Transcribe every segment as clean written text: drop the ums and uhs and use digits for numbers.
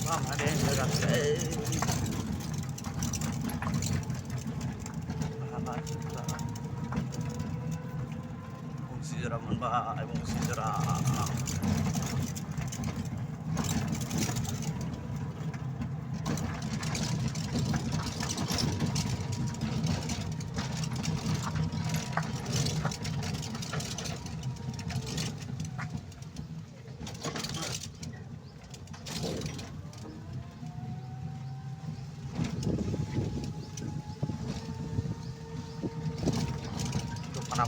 Mama deh gerak Bung sejarah mbak Bung sejarah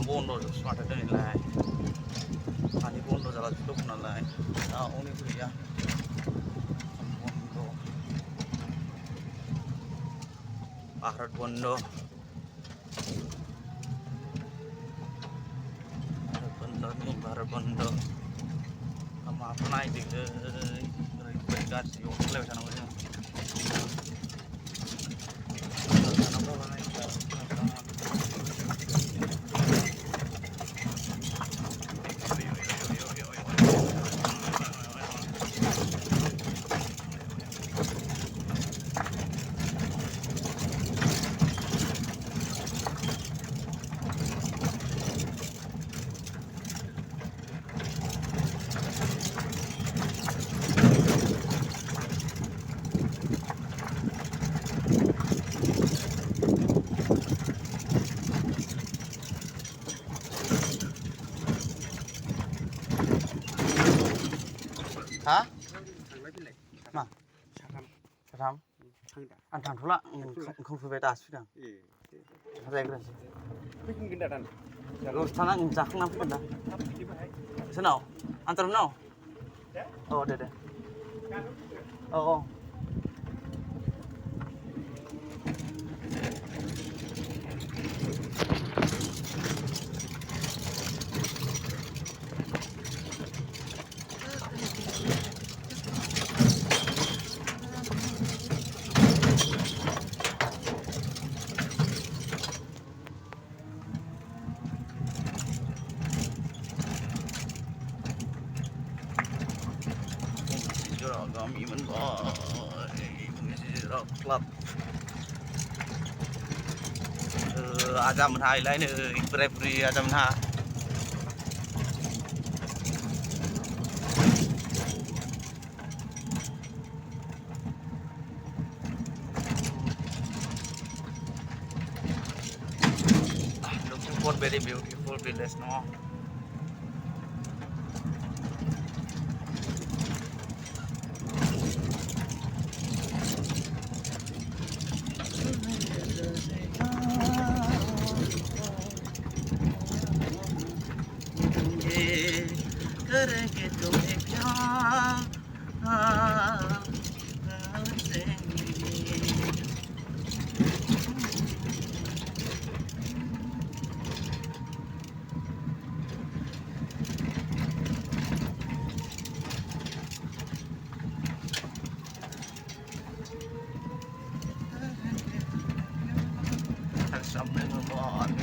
Bondo smart ada nilai ani bondo jalan cukup nilai ini tuh ya bondo Bharat bondo nih Bharat bondo sama apa naik di verifikasi lewat sana aja hả mà sao thăm ăn thằng thú lạ không phải ta suy đằng đây cái gì rồi thằng nào chắc không nắm cái đó thế nào ăn tao nào đây kami menboy club aja mình hai lấy nữa free aja mình hai looking for very beautiful village no करेंगे तुम्हें प्यार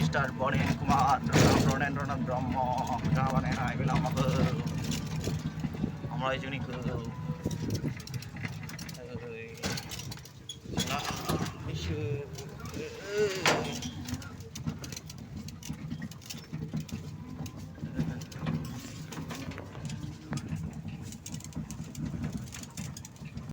Mr. Bonnie Kumar, Ronald Brahma, Kawan and I will I'm right unique.